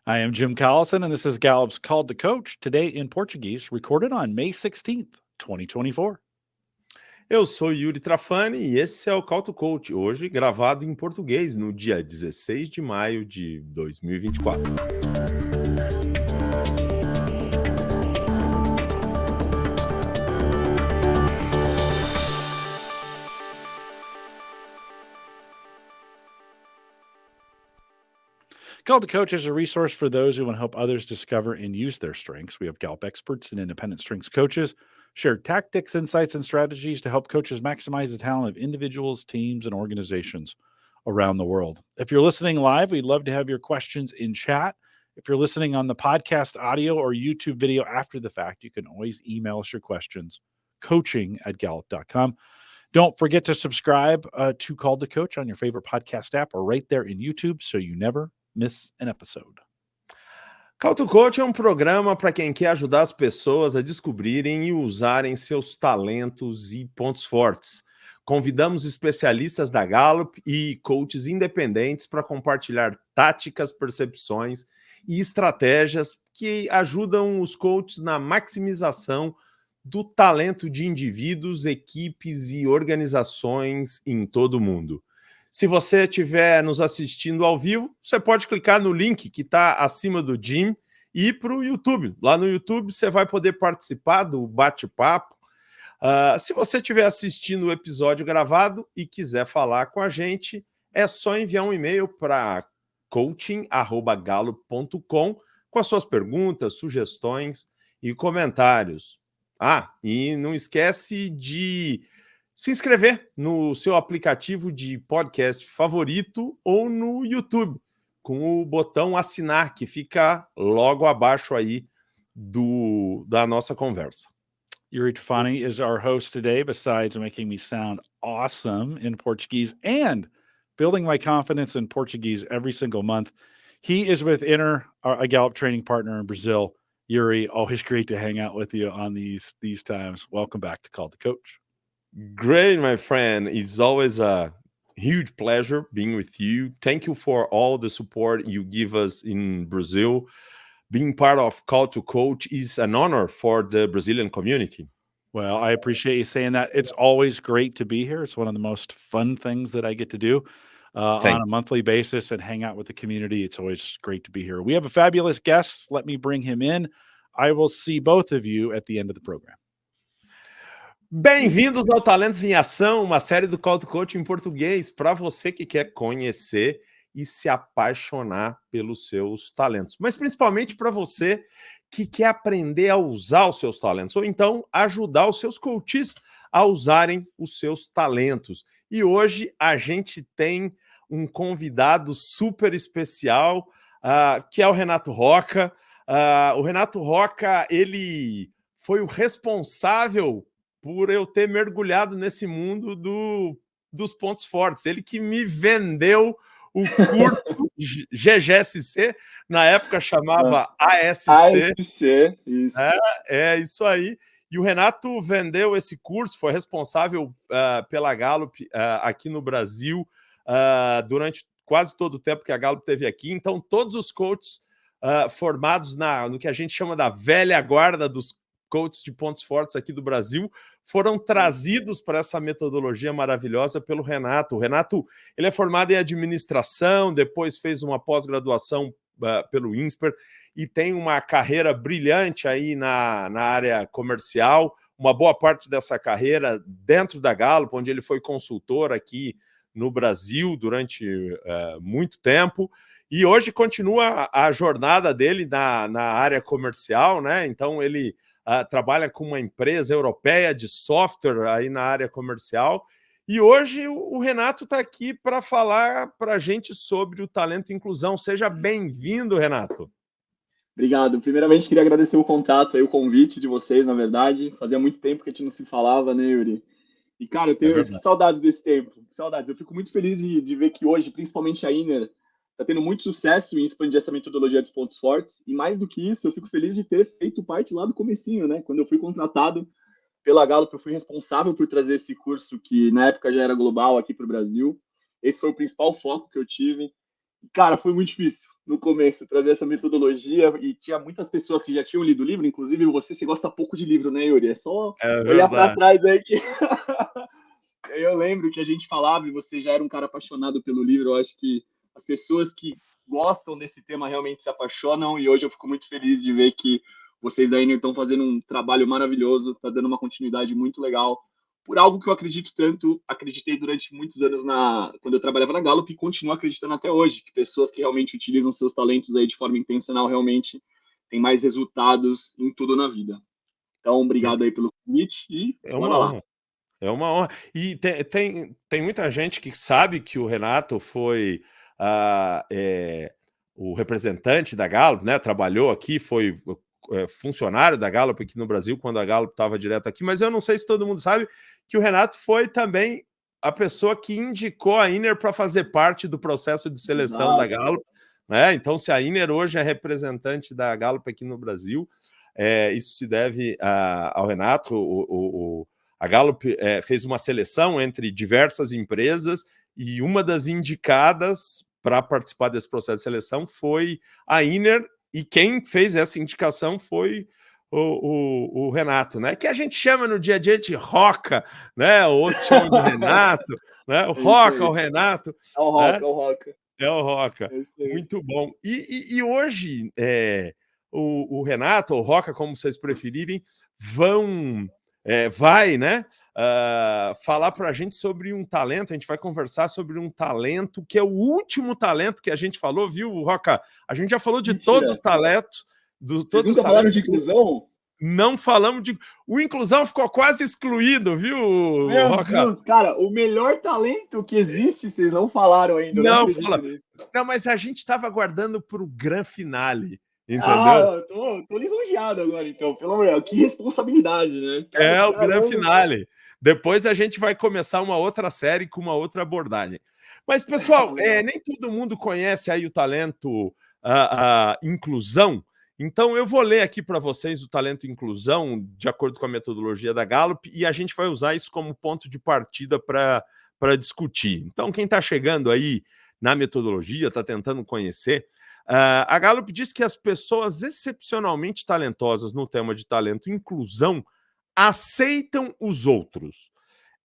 I am Jim Collison, and this is Gallup's Called to Coach, today in Portuguese, recorded on May 16th, 2024. Eu sou Yuri Trafani e esse é o Call to Coach, hoje gravado em português, no dia 16 de maio de 2024. Called to Coach is a resource for those who want to help others discover and use their strengths. We have Gallup experts and independent strengths coaches share tactics, insights, and strategies to help coaches maximize the talent of individuals, teams, and organizations around the world. If you're listening live, we'd love to have your questions in chat. If you're listening on the podcast audio or YouTube video after the fact, you can always email us your questions, coaching@gallup.com. Don't forget to subscribe to Called to Coach on your favorite podcast app or right there in YouTube so you never miss an episode. Call to Coach é um programa para quem quer ajudar as pessoas a descobrirem e usarem seus talentos e pontos fortes. Convidamos especialistas da Gallup e coaches independentes para compartilhar táticas, percepções e estratégias que ajudam os coaches na maximização do talento de indivíduos, equipes e organizações em todo o mundo. Se você estiver nos assistindo ao vivo, você pode clicar no link que está acima do Jim e ir para o YouTube. Lá no YouTube você vai poder participar do bate-papo. Se você estiver assistindo o episódio gravado e quiser falar com a gente, é só enviar um e-mail para coaching@gallup.com com as suas perguntas, sugestões e comentários. E não esquece de se inscrever no seu aplicativo de podcast favorito ou no YouTube, com o botão assinar, que fica logo abaixo aí da nossa conversa. Yuri Trafani is our host today, besides making me sound awesome in Portuguese and building my confidence in Portuguese every single month. He is with Inner, a Gallup training partner in Brazil. Yuri, always great to hang out with you on these times. Welcome back to Call to Coach. Great, my friend. It's always a huge pleasure being with you. Thank you for all the support you give us in Brazil. Being part of Call to Coach is an honor for the Brazilian community. Well, I appreciate you saying that. It's always great to be here. It's one of the most fun things that I get to do on a monthly basis and hang out with the community. It's always great to be here. We have a fabulous guest. Let me bring him in. I will see both of you at the end of the program. Bem-vindos ao Talentos em Ação, uma série do Call to Coach em português, para você que quer conhecer e se apaixonar pelos seus talentos. Mas principalmente para você que quer aprender a usar os seus talentos, ou então ajudar os seus coaches a usarem os seus talentos. E hoje a gente tem um convidado super especial, que é o Renato Roca. O Renato Roca, ele foi o responsável por eu ter mergulhado nesse mundo dos pontos fortes. Ele que me vendeu o curso GGSC, na época chamava ASC. ASC, isso. É isso aí. E o Renato vendeu esse curso, foi responsável pela Gallup aqui no Brasil durante quase todo o tempo que a Gallup teve aqui. Então, todos os coaches formados no que a gente chama da velha guarda dos coaches de pontos fortes aqui do Brasil foram trazidos para essa metodologia maravilhosa pelo Renato. O Renato, ele é formado em administração, depois fez uma pós-graduação pelo INSPER e tem uma carreira brilhante aí na área comercial, uma boa parte dessa carreira dentro da Gallup, onde ele foi consultor aqui no Brasil durante muito tempo, e hoje continua a jornada dele na área comercial, né? Então ele trabalha com uma empresa europeia de software aí na área comercial. E hoje o Renato está aqui para falar para a gente sobre o talento e inclusão. Seja bem-vindo, Renato. Obrigado. Primeiramente, queria agradecer o contato, aí, o convite de vocês, na verdade. Fazia muito tempo que a gente não se falava, né, Yuri? E, cara, eu tenho saudades desse tempo. Saudades. Eu fico muito feliz de ver que hoje, principalmente a Inner, está tendo muito sucesso em expandir essa metodologia dos pontos fortes. E mais do que isso, eu fico feliz de ter feito parte lá do comecinho, né? Quando eu fui contratado pela Gallup, eu fui responsável por trazer esse curso que na época já era global aqui para o Brasil. Esse foi o principal foco que eu tive. Cara, foi muito difícil no começo trazer essa metodologia e tinha muitas pessoas que já tinham lido o livro, inclusive você gosta pouco de livro, né, Yuri? É só É olhar para verdade. trás aí que eu lembro que a gente falava e você já era um cara apaixonado pelo livro. Eu acho que as pessoas que gostam desse tema realmente se apaixonam e hoje eu fico muito feliz de ver que vocês da Iner estão fazendo um trabalho maravilhoso, tá dando uma continuidade muito legal por algo que eu acredito tanto, acreditei durante muitos anos quando eu trabalhava na Gallup e continuo acreditando até hoje, que pessoas que realmente utilizam seus talentos aí de forma intencional realmente têm mais resultados em tudo na vida. Então, Muito, obrigado aí pelo convite e é uma bora lá. honra. É uma honra. E tem muita gente que sabe que o Renato foi o representante da Gallup, né? Trabalhou aqui, foi funcionário da Gallup aqui no Brasil, quando a Gallup estava direto aqui, mas eu não sei se todo mundo sabe que o Renato foi também a pessoa que indicou a Iner para fazer parte do processo de seleção da Exato. Gallup, né? Então, se a Iner hoje é representante da Gallup aqui no Brasil, isso se deve ao Renato. A Gallup fez uma seleção entre diversas empresas e uma das indicadas para participar desse processo de seleção foi a Iner, e quem fez essa indicação foi o Renato, né? Que a gente chama no dia a dia de Roca, né? Outros chamam de Renato, né? O É isso Roca, o aí. Renato, É o né? Roca, é o Roca. É o Roca. É isso aí. Muito bom. E hoje, o Renato, ou Roca, como vocês preferirem, vai, né, falar para a gente sobre um talento. A gente vai conversar sobre um talento que é o último talento que a gente falou, viu, Roca? A gente já falou de todos os Mentira. talentos, Vocês todos os nunca falaram talentos. de inclusão? Não falamos de. O inclusão ficou quase excluído, viu, Meu Roca? Deus, cara, o melhor talento que existe, vocês não falaram ainda, eu não Não acredito fala. nisso. Não, mas a gente estava aguardando para o grande finale, Ah, entendeu? eu tô lisonjeado agora, então, pelo amor de Deus, que responsabilidade, né? É o grande Caramba. finale. Depois a gente vai começar uma outra série com uma outra abordagem. Mas, pessoal, Legal. nem todo mundo conhece aí o talento a inclusão. Então, eu vou ler aqui para vocês o talento inclusão, de acordo com a metodologia da Gallup, e a gente vai usar isso como ponto de partida para discutir. Então, quem está chegando aí na metodologia, está tentando conhecer, a Gallup diz que as pessoas excepcionalmente talentosas no tema de talento inclusão aceitam os outros.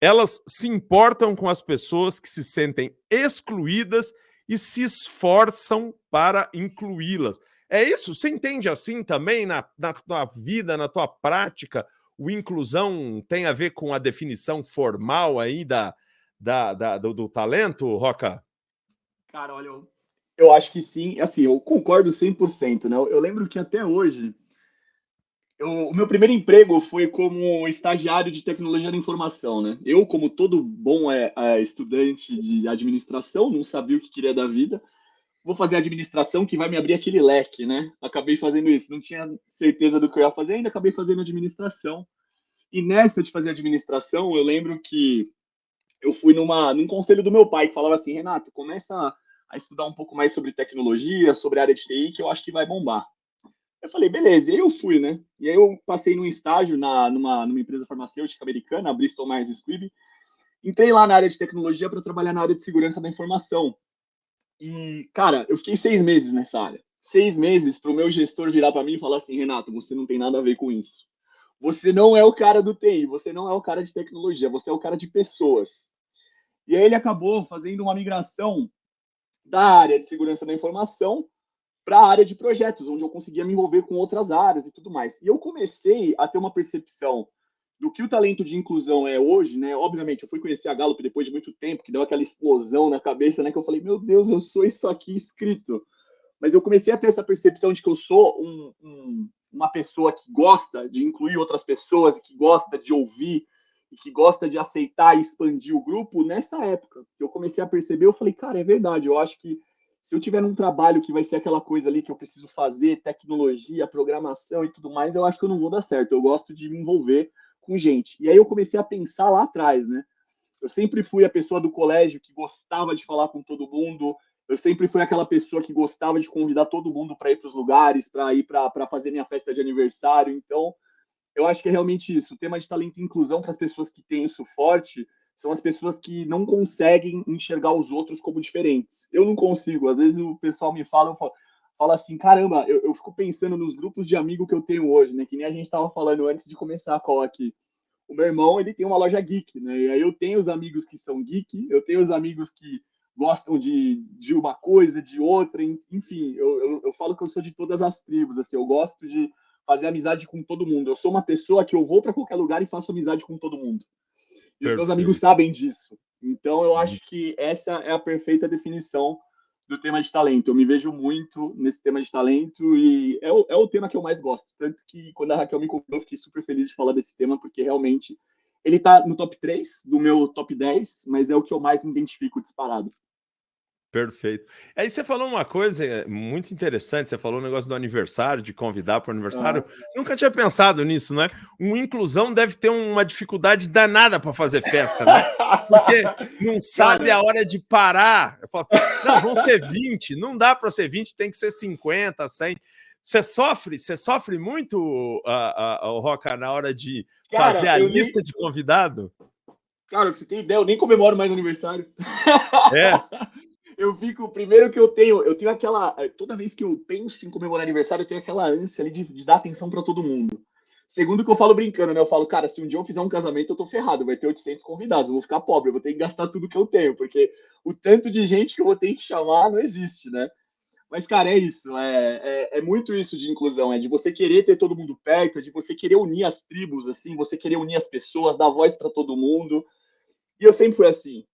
Elas se importam com as pessoas que se sentem excluídas e se esforçam para incluí-las. É isso? Você entende assim também na tua vida, na tua prática? O inclusão tem a ver com a definição formal aí do talento, Roca? Cara, olha, eu acho que sim, assim, eu concordo 100%, né? Eu lembro que até hoje, o meu primeiro emprego foi como estagiário de tecnologia da informação, né? Eu, como todo bom estudante de administração, não sabia o que queria da vida. Vou fazer administração que vai me abrir aquele leque, né? Acabei fazendo isso, não tinha certeza do que eu ia fazer, ainda acabei fazendo administração. E nessa de fazer administração, eu lembro que eu fui num conselho do meu pai que falava assim: Renato, começa a estudar um pouco mais sobre tecnologia, sobre a área de TI, que eu acho que vai bombar. Eu falei, beleza, e aí eu fui, né? E aí eu passei num estágio numa empresa farmacêutica americana, a Bristol Myers Squibb. Entrei lá na área de tecnologia para trabalhar na área de segurança da informação. E, cara, eu fiquei 6 meses nessa área. 6 meses para o meu gestor virar para mim e falar assim: Renato, você não tem nada a ver com isso. Você não é o cara do TI, você não é o cara de tecnologia, você é o cara de pessoas. E aí ele acabou fazendo uma migração da área de segurança da informação para a área de projetos, onde eu conseguia me envolver com outras áreas e tudo mais. E eu comecei a ter uma percepção do que o talento de inclusão é hoje, né? Obviamente, eu fui conhecer a Gallup depois de muito tempo, que deu aquela explosão na cabeça, né? Que eu falei, meu Deus, eu sou isso aqui escrito. Mas eu comecei a ter essa percepção de que eu sou uma pessoa que gosta de incluir outras pessoas, e que gosta de ouvir, e que gosta de aceitar e expandir o grupo nessa época. Eu comecei a perceber, eu falei, cara, é verdade, eu acho que se eu tiver num trabalho que vai ser aquela coisa ali que eu preciso fazer, tecnologia, programação e tudo mais, eu acho que eu não vou dar certo. Eu gosto de me envolver com gente. E aí eu comecei a pensar lá atrás, né? Eu sempre fui a pessoa do colégio que gostava de falar com todo mundo. Eu sempre fui aquela pessoa que gostava de convidar todo mundo para ir para os lugares, para ir para fazer minha festa de aniversário. Então, eu acho que é realmente isso. O tema de talento e inclusão para as pessoas que têm isso forte são as pessoas que não conseguem enxergar os outros como diferentes. Eu não consigo. Às vezes o pessoal me fala, fala assim, caramba, eu fico pensando nos grupos de amigos que eu tenho hoje, né? Que nem a gente estava falando antes de começar a call aqui. O meu irmão, ele tem uma loja geek, né? E aí eu tenho os amigos que são geek, eu tenho os amigos que gostam de uma coisa, de outra, enfim, eu falo que eu sou de todas as tribos, assim, eu gosto de fazer amizade com todo mundo. Eu sou uma pessoa que eu vou para qualquer lugar e faço amizade com todo mundo. E os meus amigos Perfeito. sabem disso. Então, eu acho que essa é a perfeita definição do tema de talento. Eu me vejo muito nesse tema de talento e é o tema que eu mais gosto. Tanto que quando a Raquel me convidou, eu fiquei super feliz de falar desse tema, porque realmente ele tá no top 3 do meu top 10, mas é o que eu mais identifico disparado. Perfeito. Aí você falou uma coisa muito interessante, você falou o negócio do aniversário, de convidar para o aniversário. Nunca tinha pensado nisso, né? Um inclusão deve ter uma dificuldade danada para fazer festa, né? Porque não sabe a hora de parar. Eu falo, não, vão ser 20, não dá para ser 20, tem que ser 50, 100. Você sofre muito, Roca, na hora de fazer a lista de convidado? Cara, pra você ter ideia, eu nem comemoro mais aniversário. É. Eu fico, primeiro que eu tenho aquela, toda vez que eu penso em comemorar aniversário, eu tenho aquela ânsia ali de dar atenção para todo mundo. Segundo que eu falo brincando, né? Eu falo, cara, se um dia eu fizer um casamento, eu tô ferrado, vai ter 800 convidados, eu vou ficar pobre, eu vou ter que gastar tudo que eu tenho, porque o tanto de gente que eu vou ter que chamar não existe, né? Mas, cara, é isso, é muito isso de inclusão, é de você querer ter todo mundo perto, é de você querer unir as tribos, assim, você querer unir as pessoas, dar voz para todo mundo. E eu sempre fui assim,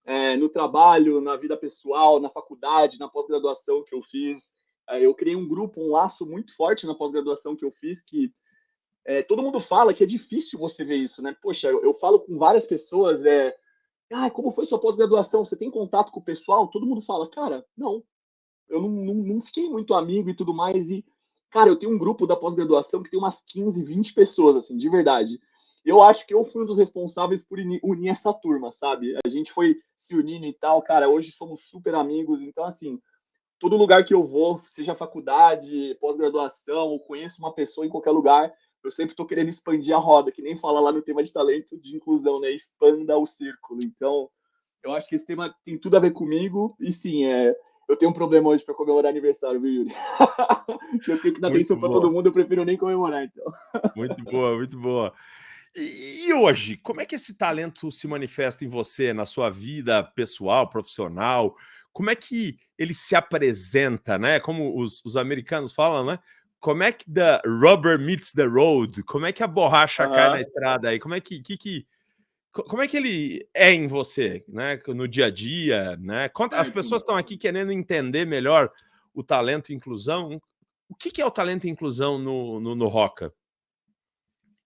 no trabalho, na vida pessoal, na faculdade, na pós-graduação que eu fiz. Eu criei um grupo, um laço muito forte na pós-graduação que eu fiz, que todo mundo fala que é difícil você ver isso, né? Poxa, eu falo com várias pessoas, como foi sua pós-graduação? Você tem contato com o pessoal? Todo mundo fala, cara, não, eu não fiquei muito amigo e tudo mais. E, cara, eu tenho um grupo da pós-graduação que tem umas 15, 20 pessoas, assim, de verdade. Eu acho que eu fui um dos responsáveis por unir essa turma, sabe? A gente foi se unindo e tal, cara, hoje somos super amigos, então, assim, todo lugar que eu vou, seja faculdade, pós-graduação, ou conheço uma pessoa em qualquer lugar, eu sempre estou querendo expandir a roda, que nem fala lá no tema de talento de inclusão, né? Expanda o círculo. Então, eu acho que esse tema tem tudo a ver comigo, e sim, eu tenho um problema hoje para comemorar aniversário, viu, Yuri? Que eu tenho que dar atenção para todo mundo, eu prefiro nem comemorar, então. Muito boa, muito boa. E hoje, como é que esse talento se manifesta em você, na sua vida pessoal, profissional? Como é que ele se apresenta, né? Como os americanos falam, né? Como é que the rubber meets the road? Como é que a borracha cai na estrada aí? Como é que ele é em você, né? No dia a dia, né? As pessoas estão aqui querendo entender melhor o talento e inclusão. O que é o talento e inclusão no Roca?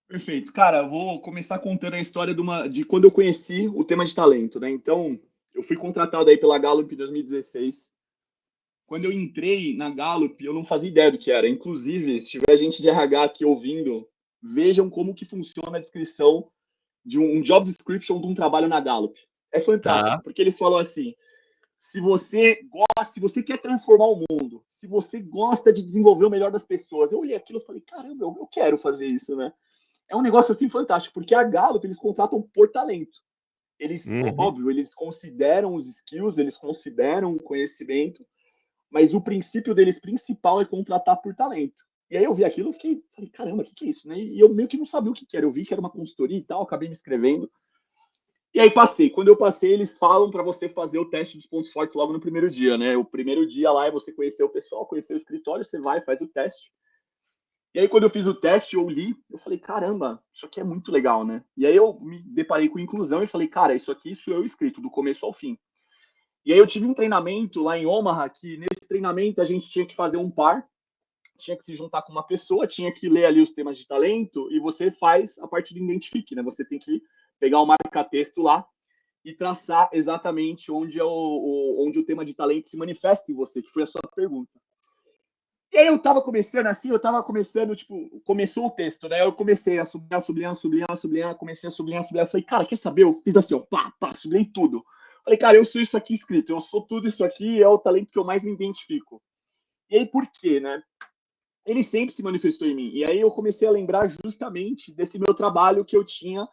Perfeito. Cara, eu vou começar contando a história de quando eu conheci o tema de talento, né? Então, eu fui contratado aí pela Gallup em 2016. Quando eu entrei na Gallup, eu não fazia ideia do que era. Inclusive, se tiver gente de RH aqui ouvindo, vejam como que funciona a descrição de um job description de um trabalho na Gallup. É fantástico, porque eles falam assim: se você gosta, se você quer transformar o mundo, se você gosta de desenvolver o melhor das pessoas. Eu olhei aquilo e falei, caramba, eu quero fazer isso, né? É um negócio assim fantástico, porque a Gallup, eles contratam por talento. Eles, óbvio, eles consideram os skills, eles consideram o conhecimento, mas o princípio deles principal é contratar por talento. E aí eu vi aquilo e falei, caramba, o que é isso? Né? E eu meio que não sabia o que era. Eu vi que era uma consultoria e tal, acabei me inscrevendo. E aí passei. Quando eu passei, eles falam para você fazer o teste dos pontos fortes logo no primeiro dia, né? O primeiro dia lá é você conhecer o pessoal, conhecer o escritório, você vai, faz o teste. E aí, quando eu fiz o teste, eu li, eu falei, caramba, isso aqui é muito legal, né? E aí eu me deparei com inclusão e falei, cara, isso aqui sou eu escrito, do começo ao fim. E aí eu tive um treinamento lá em Omaha, que nesse treinamento a gente tinha que fazer um par, tinha que se juntar com uma pessoa, tinha que ler ali os temas de talento, e você faz a parte do identifique, né? Você tem que pegar o marca-texto lá e traçar exatamente onde o tema de talento se manifesta em você, que foi a sua pergunta. E aí eu tava começando, tipo, começou o texto, né? Eu comecei a sublinhar, comecei a sublinhar. Eu falei, cara, quer saber? Eu fiz assim, ó, pá, sublinhei tudo. Falei, cara, eu sou isso aqui escrito, eu sou tudo isso aqui, é o talento que eu mais me identifico. E aí, por quê, né? Ele sempre se manifestou em mim. E aí eu comecei a lembrar justamente desse meu trabalho que eu tinha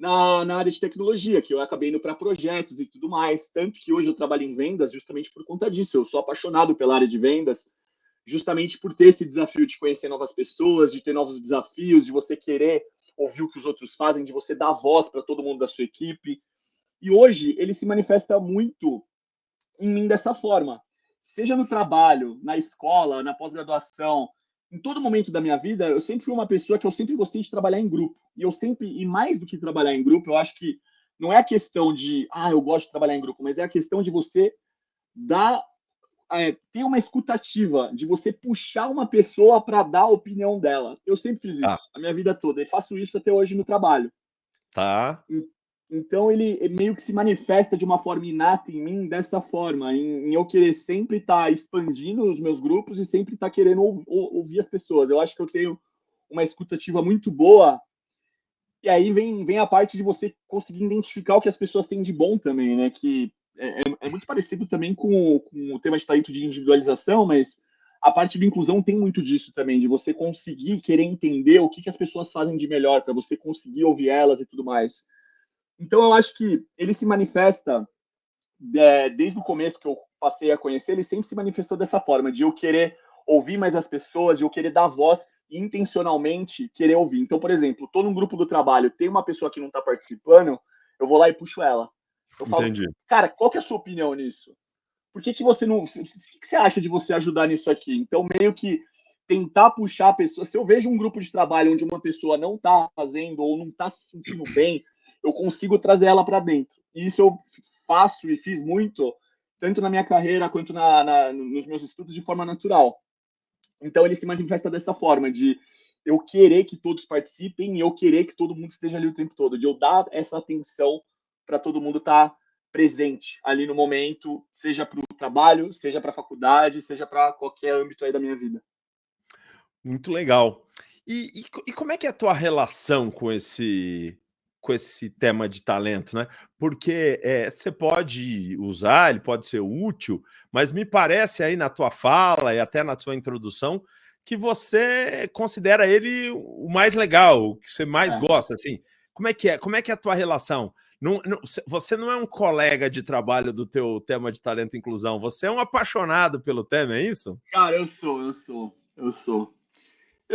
na área de tecnologia, que eu acabei indo para projetos e tudo mais. Tanto que hoje eu trabalho em vendas justamente por conta disso. Eu sou apaixonado pela área de vendas, justamente por ter esse desafio de conhecer novas pessoas, de ter novos desafios, de você querer ouvir o que os outros fazem, de você dar voz para todo mundo da sua equipe. E hoje ele se manifesta muito em mim dessa forma. Seja no trabalho, na escola, na pós-graduação, em todo momento da minha vida, eu sempre fui uma pessoa que eu sempre gostei de trabalhar em grupo. E mais do que trabalhar em grupo, eu acho que não é a questão de, eu gosto de trabalhar em grupo, mas é a questão de você dar, ter uma escutativa, de você puxar uma pessoa para dar a opinião dela. Eu sempre fiz Tá, isso, a minha vida toda, e faço isso até hoje no trabalho. tá. Então ele meio que se manifesta de uma forma inata em mim dessa forma, em eu querer sempre estar expandindo os meus grupos e sempre estar querendo ouvir as pessoas. Eu acho que eu tenho uma escutativa muito boa, e aí vem a parte de você conseguir identificar o que as pessoas têm de bom também, né? Que é muito parecido também com o tema de talento de individualização, mas a parte de inclusão tem muito disso também, de você conseguir querer entender o que as pessoas fazem de melhor, para você conseguir ouvir elas e tudo mais. Então, eu acho que ele se manifesta, desde o começo que eu passei a conhecer, ele sempre se manifestou dessa forma, de eu querer ouvir mais as pessoas, de eu querer dar voz e intencionalmente querer ouvir. Então, por exemplo, estou num grupo do trabalho, tem uma pessoa que não está participando, eu vou lá e puxo ela. Eu falo, Entendi. cara, qual que é a sua opinião nisso? Por que você não. O que você acha de você ajudar nisso aqui? Então, meio que tentar puxar a pessoa. Se eu vejo um grupo de trabalho onde uma pessoa não está fazendo ou não está se sentindo bem, eu consigo trazer ela para dentro. E isso eu faço e fiz muito, tanto na minha carreira quanto nos meus estudos, de forma natural. Então, ele se manifesta dessa forma, de eu querer que todos participem e eu querer que todo mundo esteja ali o tempo todo, de eu dar essa atenção para todo mundo estar presente ali no momento, seja para o trabalho, seja para a faculdade, seja para qualquer âmbito aí da minha vida. Muito legal. E como é que é a tua relação com esse tema de talento, né? Porque você pode usar, ele pode ser útil, mas me parece aí na tua fala e até na sua introdução que você considera ele o mais legal, o que você mais É. gosta, assim. Como é que é? Como é que é a tua relação? Você não é um colega de trabalho do teu tema de talento e inclusão, você é um apaixonado pelo tema, é isso? Cara, eu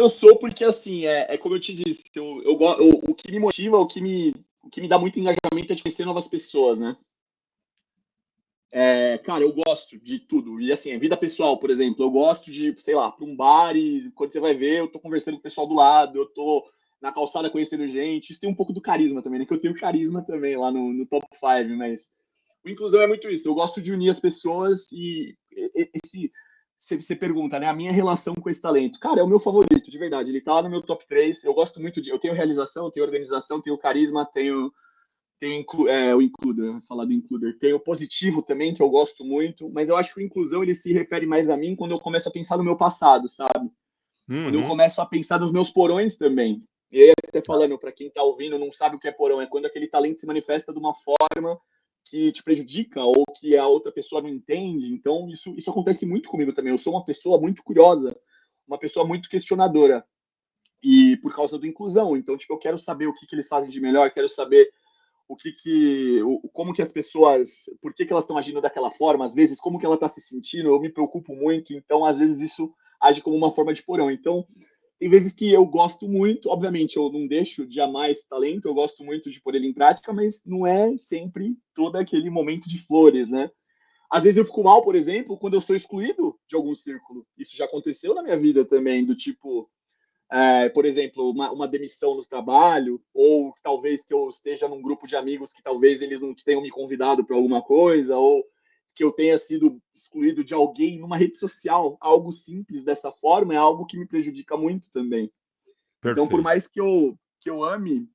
sou porque, assim, como eu te disse, o que me motiva, o que me dá muito engajamento é de conhecer novas pessoas, né? Cara, eu gosto de tudo. E assim, vida pessoal, por exemplo, eu gosto de, sei lá, para um bar e quando você vai ver, eu tô conversando com o pessoal do lado, eu tô na calçada conhecendo gente. Isso tem um pouco do carisma também, né? Que eu tenho carisma também lá no top 5, mas o inclusão é muito isso. Eu gosto de unir as pessoas e esse. Você pergunta, né? A minha relação com esse talento. Cara, é o meu favorito, de verdade. Ele tá lá no meu top 3. Eu gosto muito de. Eu tenho realização, eu tenho organização, tenho carisma, tem o includer, falar do includer. Tem o positivo também, que eu gosto muito, mas eu acho que o inclusão ele se refere mais a mim quando eu começo a pensar no meu passado, sabe? Quando eu Uhum. começo a pensar nos meus porões também. E aí, até falando, para quem tá ouvindo não sabe o que é porão, é quando aquele talento se manifesta de uma forma que te prejudica ou que a outra pessoa não entende. Então, isso acontece muito comigo também. Eu sou uma pessoa muito curiosa, uma pessoa muito questionadora. E por causa da inclusão. Então, tipo, eu quero saber o que eles fazem de melhor, quero saber como que as pessoas, por que elas estão agindo daquela forma, às vezes como que ela está se sentindo, eu me preocupo muito, então às vezes isso age como uma forma de porão. Então, tem vezes que eu gosto muito, obviamente eu não deixo de jamais talento, eu gosto muito de pôr ele em prática, mas não é sempre todo aquele momento de flores, né? Às vezes eu fico mal, por exemplo, quando eu sou excluído de algum círculo. Isso já aconteceu na minha vida também, do tipo, por exemplo, uma demissão no trabalho, ou talvez que eu esteja num grupo de amigos que talvez eles não tenham me convidado para alguma coisa, ou que eu tenha sido excluído de alguém numa rede social. Algo simples dessa forma é algo que me prejudica muito também. Então, por Perfeito. mais que eu ame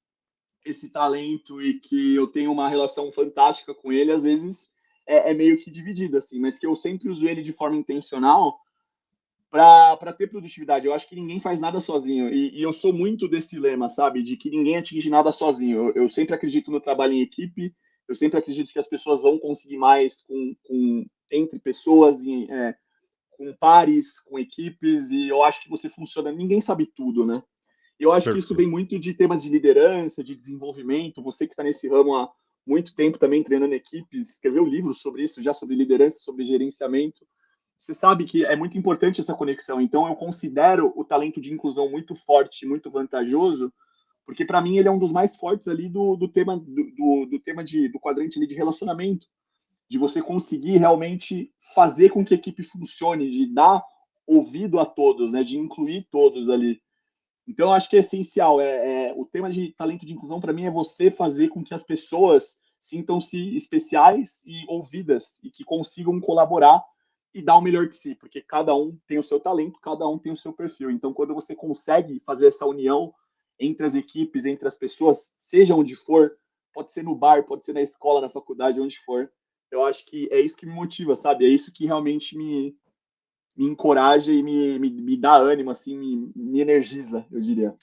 esse talento e que eu tenha uma relação fantástica com ele, às vezes é meio que dividido, assim, mas que eu sempre uso ele de forma intencional para ter produtividade. Eu acho que ninguém faz nada sozinho. E eu sou muito desse lema, sabe? De que ninguém atinge nada sozinho. Eu sempre acredito no trabalho em equipe, eu sempre acredito que as pessoas vão conseguir mais entre pessoas, com pares, com equipes, e eu acho que você funciona. Ninguém sabe tudo, né? E eu acho que isso Perfeito. vem muito de temas de liderança, de desenvolvimento. Você que está nesse ramo há muito tempo também treinando equipes, escreveu livros sobre isso, já sobre liderança, sobre gerenciamento. Você sabe que é muito importante essa conexão. Então, eu considero o talento de inclusão muito forte, muito vantajoso, porque para mim ele é um dos mais fortes ali do tema do quadrante ali de relacionamento, de você conseguir realmente fazer com que a equipe funcione, de dar ouvido a todos, né, de incluir todos ali. Então, eu acho que é essencial. O tema de talento de inclusão, para mim, é você fazer com que as pessoas sintam-se especiais e ouvidas e que consigam colaborar e dar o melhor de si, porque cada um tem o seu talento, cada um tem o seu perfil. Então, quando você consegue fazer essa união entre as equipes, entre as pessoas, seja onde for, pode ser no bar, pode ser na escola, na faculdade, onde for, eu acho que é isso que me motiva, sabe? É isso que realmente me encoraja e me dá ânimo, assim, me energiza, eu diria.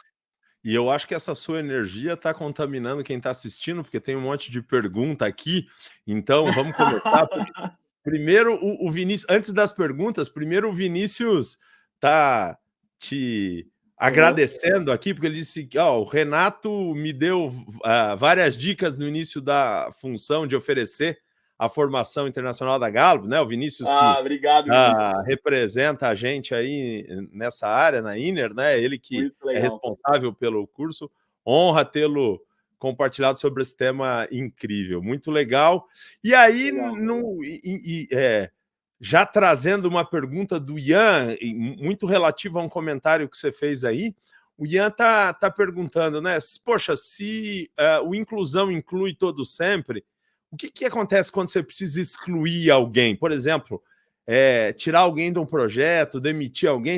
E eu acho que essa sua energia está contaminando quem está assistindo, porque tem um monte de pergunta aqui. Então, vamos começar. Primeiro, o Vinícius, antes das perguntas, primeiro o Vinícius tá te agradecendo aqui, porque ele disse que o Renato me deu várias dicas no início da função de oferecer a formação internacional da Gallup, né? O Vinícius que Obrigado, Vinícius. representa a gente aí nessa área, na Inner, né? Ele que Muito é legal. responsável pelo curso. Honra tê-lo compartilhado sobre esse tema incrível, muito legal. E aí, já trazendo uma pergunta do Ian, muito relativa a um comentário que você fez aí, o Ian tá perguntando, né? Poxa, se o inclusão inclui todo sempre, o que acontece quando você precisa excluir alguém? Por exemplo, tirar alguém de um projeto, demitir alguém.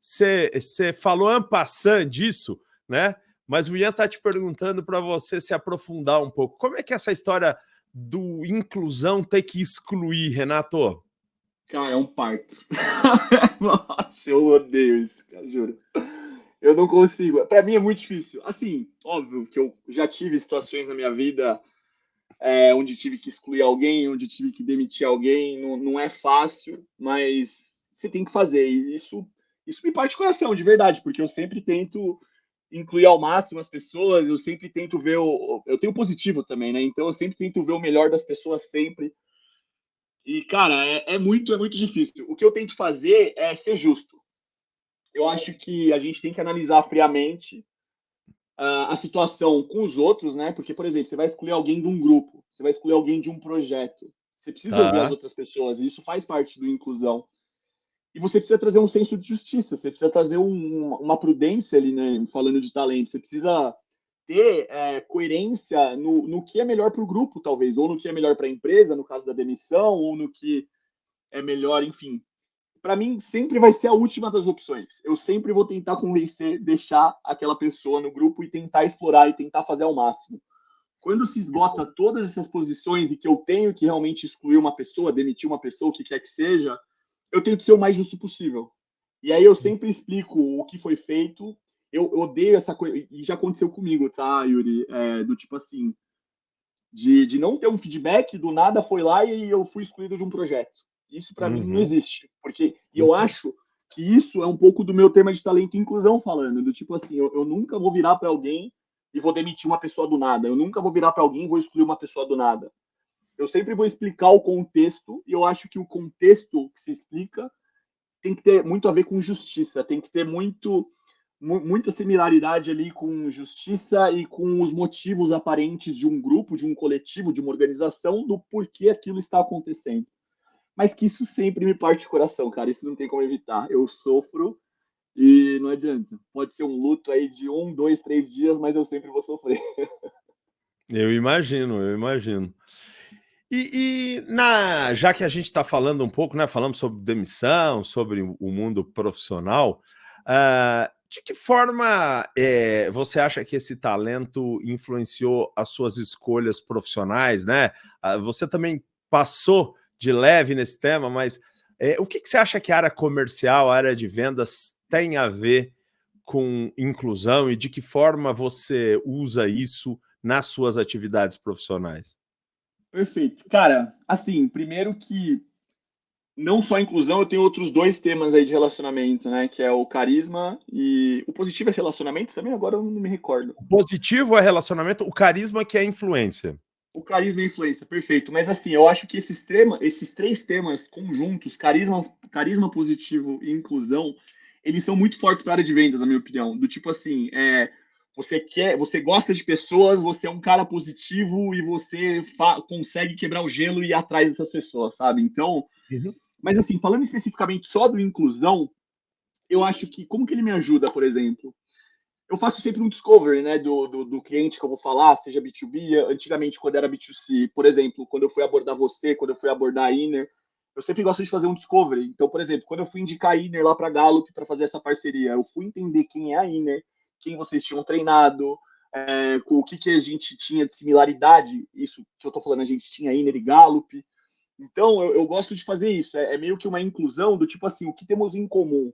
Você falou en passant disso, né? Mas o Ian está te perguntando para você se aprofundar um pouco. Como é que é essa história do inclusão ter que excluir, Renato? Cara, é um parto. Nossa, eu odeio isso, cara, juro. Eu não consigo. Para mim é muito difícil. Assim, óbvio que eu já tive situações na minha vida onde tive que excluir alguém, onde tive que demitir alguém. Não, não é fácil, mas você tem que fazer. E isso me parte do coração, de verdade, porque eu sempre tento incluir ao máximo as pessoas, eu sempre tento ver eu tenho positivo também, né? Então eu sempre tento ver o melhor das pessoas sempre. E, cara, é muito difícil. O que eu tento fazer é ser justo. Eu acho que a gente tem que analisar friamente a situação com os outros, né? Porque, por exemplo, você vai excluir alguém de um grupo, você vai excluir alguém de um projeto. Você precisa ouvir as Tá. outras pessoas, e isso faz parte do inclusão. E você precisa trazer um senso de justiça, você precisa trazer uma prudência ali, né? Falando de talento, você precisa ter coerência no que é melhor para o grupo, talvez, ou no que é melhor para a empresa, no caso da demissão, ou no que é melhor, enfim. Para mim, sempre vai ser a última das opções. Eu sempre vou tentar convencer, deixar aquela pessoa no grupo e tentar explorar e tentar fazer ao máximo. Quando se esgota todas essas posições e que eu tenho que realmente excluir uma pessoa, demitir uma pessoa, o que quer que seja, eu tento ser o mais justo possível. E aí eu sempre explico o que foi feito. Eu odeio essa coisa, e já aconteceu comigo, tá, Yuri? Do tipo assim, de não ter um feedback, do nada foi lá e eu fui excluído de um projeto. Isso para mim não Uhum. existe, porque eu acho que isso é um pouco do meu tema de talento e inclusão falando, do tipo assim, eu nunca vou virar para alguém e vou demitir uma pessoa do nada. Eu nunca vou virar para alguém e vou excluir uma pessoa do nada. Eu sempre vou explicar o contexto e eu acho que o contexto que se explica tem que ter muito a ver com justiça, tem que ter muita similaridade ali com justiça e com os motivos aparentes de um grupo, de um coletivo, de uma organização, do porquê aquilo está acontecendo. Mas que isso sempre me parte do coração, cara. Isso não tem como evitar. Eu sofro e não adianta. Pode ser um luto aí de 1, 2, 3 dias, mas eu sempre vou sofrer. Eu imagino. Já que a gente está falando um pouco, né? Falamos sobre demissão, sobre o mundo profissional, de que forma você acha que esse talento influenciou as suas escolhas profissionais, né? Você também passou de leve nesse tema, mas o que você acha que a área comercial, a área de vendas tem a ver com inclusão e de que forma você usa isso nas suas atividades profissionais? Perfeito. Cara, assim, primeiro que não só a inclusão, eu tenho outros dois temas aí de relacionamento, né? Que é o carisma e o positivo é relacionamento também, agora eu não me recordo. O positivo é relacionamento, o carisma que é influência. O carisma e a influência, perfeito. Mas assim, eu acho que esses três temas conjuntos, carisma positivo e inclusão, eles são muito fortes para a área de vendas, na minha opinião. Do tipo assim, você gosta de pessoas, você é um cara positivo e você consegue quebrar o gelo e ir atrás dessas pessoas, sabe? Então, Uhum. mas assim, falando especificamente só do inclusão, eu acho que como que ele me ajuda, por exemplo? Eu faço sempre um discovery, né, do cliente que eu vou falar, seja B2B, antigamente quando era B2C, por exemplo, quando eu fui abordar você, quando eu fui abordar a Inner, eu sempre gosto de fazer um discovery. Então, por exemplo, quando eu fui indicar a Inner lá para Gallup para fazer essa parceria, eu fui entender quem é a Inner, quem vocês tinham treinado, com o que a gente tinha de similaridade, isso que eu estou falando, a gente tinha Inner e Gallup. Então, eu gosto de fazer isso, é meio que uma inclusão do tipo assim, o que temos em comum.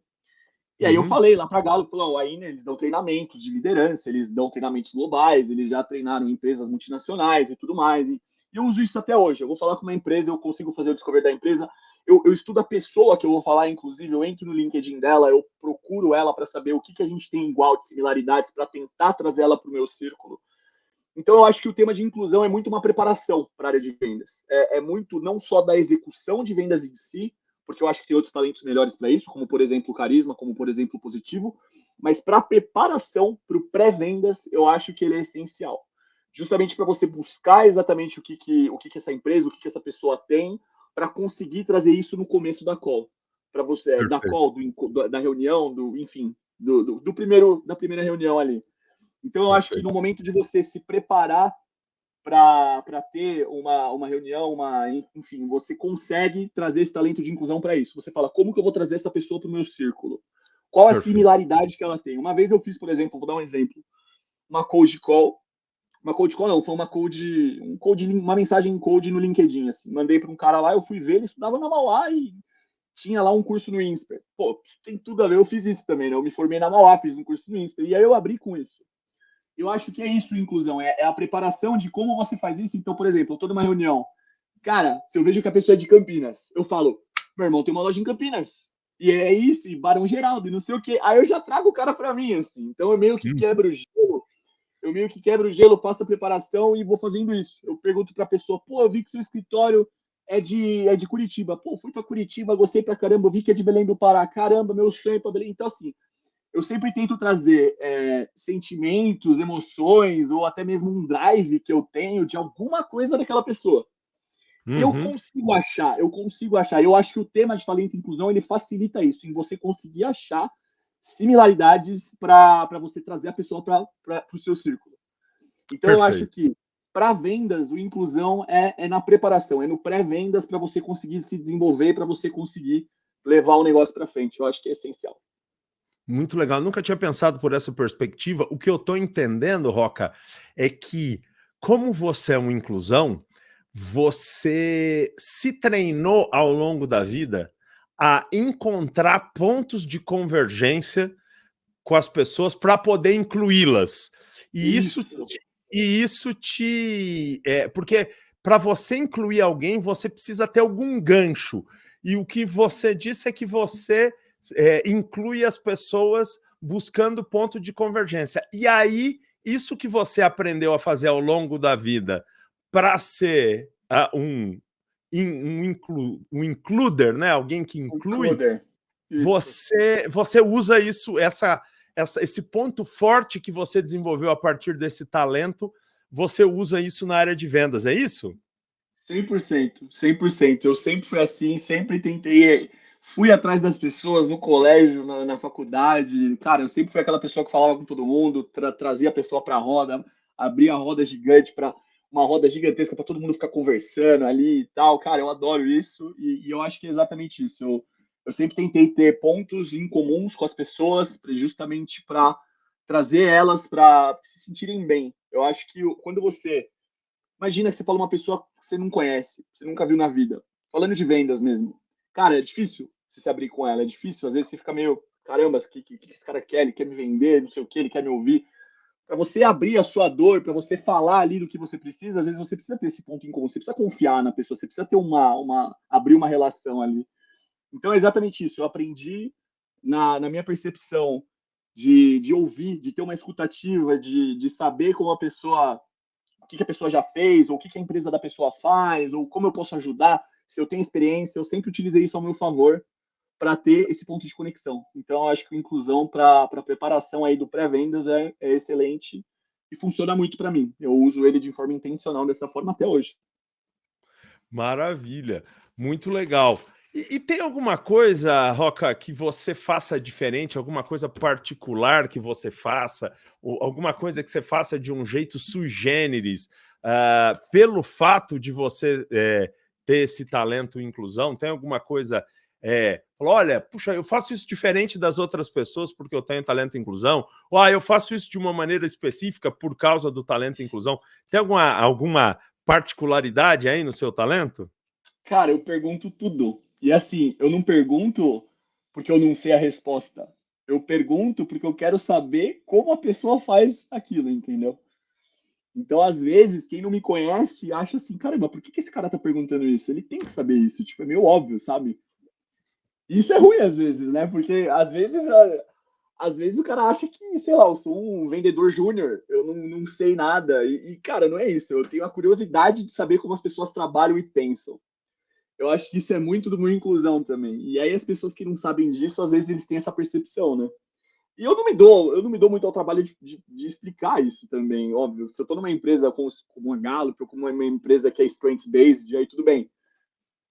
E aí eu Uhum. falei lá para a Galo, falou, aí né, eles dão treinamentos de liderança, eles dão treinamentos globais, eles já treinaram empresas multinacionais e tudo mais. E eu uso isso até hoje. Eu vou falar com uma empresa, eu consigo fazer o discovery da empresa. Eu estudo a pessoa que eu vou falar, inclusive, eu entro no LinkedIn dela, eu procuro ela para saber o que a gente tem igual de similaridades para tentar trazer ela para o meu círculo. Então, eu acho que o tema de inclusão é muito uma preparação para a área de vendas. É muito não só da execução de vendas em si, porque eu acho que tem outros talentos melhores para isso, como, por exemplo, o carisma, como, por exemplo, o positivo, mas para a preparação, para o pré-vendas, eu acho que ele é essencial. Justamente para você buscar exatamente o que essa empresa, o que essa pessoa tem, para conseguir trazer isso no começo da call. Para você, da Perfeito. call, da reunião, enfim, da primeira reunião ali. Então, eu acho que Perfeito. no momento de você se preparar para ter uma reunião, enfim, você consegue trazer esse talento de inclusão para isso. Você fala, como que eu vou trazer essa pessoa para o meu círculo? Qual a Perfeito. similaridade que ela tem? Uma vez eu fiz, por exemplo, vou dar um exemplo, uma cold call não, foi uma mensagem cold no LinkedIn, assim. Mandei para um cara lá, eu fui ver, ele estudava na Mauá e tinha lá um curso no INSPER. Pô, tem tudo a ver, eu fiz isso também, né? Eu me formei na Mauá, fiz um curso no INSPER, e aí eu abri com isso. Eu acho que é isso, inclusão, é a preparação de como você faz isso. Então, por exemplo, eu estou numa reunião, cara, se eu vejo que a pessoa é de Campinas, eu falo, meu irmão tem uma loja em Campinas, e é isso, e Barão Geraldo, e não sei o quê. Aí eu já trago o cara para mim, assim. Então eu meio que quebro o gelo, faço a preparação e vou fazendo isso. Eu pergunto para a pessoa, pô, eu vi que seu escritório é de Curitiba. Pô, fui para Curitiba, gostei pra caramba, eu vi que é de Belém do Pará. Caramba, meu sonho é para Belém. Então, assim, eu sempre tento trazer sentimentos, emoções, ou até mesmo um drive que eu tenho de alguma coisa daquela pessoa. Eu Uhum. consigo achar. Eu acho que o tema de talento e inclusão ele facilita isso, em você conseguir achar similaridades para você trazer a pessoa para o seu círculo. Então, eu acho Perfeito. que para vendas, o inclusão é na preparação, é no pré-vendas para você conseguir se desenvolver, para você conseguir levar o negócio para frente. Eu acho que é essencial. Muito legal. Nunca tinha pensado por essa perspectiva. O que eu estou entendendo, Roca, é que, como você é uma inclusão, você se treinou ao longo da vida a encontrar pontos de convergência com as pessoas para poder incluí-las. E isso, Isso. porque para você incluir alguém, você precisa ter algum gancho. E o que você disse é que você inclui as pessoas buscando ponto de convergência. E aí, isso que você aprendeu a fazer ao longo da vida para ser um includer, né? Alguém que inclui, Includer. Isso. você usa isso, esse ponto forte que você desenvolveu a partir desse talento, você usa isso na área de vendas, é isso? 100%, 100%. Eu sempre fui assim, sempre tentei, fui atrás das pessoas no colégio, na faculdade. Cara, eu sempre fui aquela pessoa que falava com todo mundo, trazia a pessoa para a roda, abria a roda gigante para uma roda gigantesca para todo mundo ficar conversando ali e tal. Cara, eu adoro isso e eu acho que é exatamente isso. Eu sempre tentei ter pontos em comuns com as pessoas, justamente para trazer elas para se sentirem bem. Eu acho que quando você imagina que você fala uma pessoa que você não conhece, você nunca viu na vida. Falando de vendas mesmo. Cara, é difícil você se abrir com ela, é difícil. Às vezes você fica meio, caramba, o que esse cara quer? Ele quer me vender, não sei o que, ele quer me ouvir. Para você abrir a sua dor, para você falar ali do que você precisa, às vezes você precisa ter esse ponto em comum, você precisa confiar na pessoa, você precisa ter abrir uma relação ali. Então é exatamente isso. Eu aprendi na minha percepção de ouvir, de ter uma escutativa, de saber como a pessoa, o que a pessoa já fez, ou o que a empresa da pessoa faz, ou como eu posso ajudar, se eu tenho experiência, eu sempre utilizei isso ao meu favor para ter esse ponto de conexão. Então, eu acho que a inclusão para a preparação aí do pré-vendas é excelente e funciona muito para mim. Eu uso ele de forma intencional dessa forma até hoje. Maravilha, muito legal. E tem alguma coisa, Roca, que você faça diferente, alguma coisa particular que você faça, ou alguma coisa que você faça de um jeito sui generis, pelo fato de você ter esse talento em inclusão? Tem alguma coisa, olha, puxa, eu faço isso diferente das outras pessoas porque eu tenho talento em inclusão, ou eu faço isso de uma maneira específica por causa do talento em inclusão? Tem alguma particularidade aí no seu talento? Cara, eu pergunto tudo. E assim, eu não pergunto porque eu não sei a resposta. Eu pergunto porque eu quero saber como a pessoa faz aquilo, entendeu? Então, às vezes, quem não me conhece acha assim, caramba, por que esse cara tá perguntando isso? Ele tem que saber isso, tipo, é meio óbvio, sabe? E isso é ruim às vezes, né? Porque às vezes o cara acha que, sei lá, eu sou um vendedor júnior, eu não sei nada. Cara, não é isso. Eu tenho a curiosidade de saber como as pessoas trabalham e pensam. Eu acho que isso é muito do meu inclusão também. E aí as pessoas que não sabem disso, às vezes eles têm essa percepção, né? E eu não me dou muito ao trabalho de explicar isso também, óbvio. Se eu estou numa empresa como a Gallup, ou como uma empresa que é strengths-based, aí tudo bem.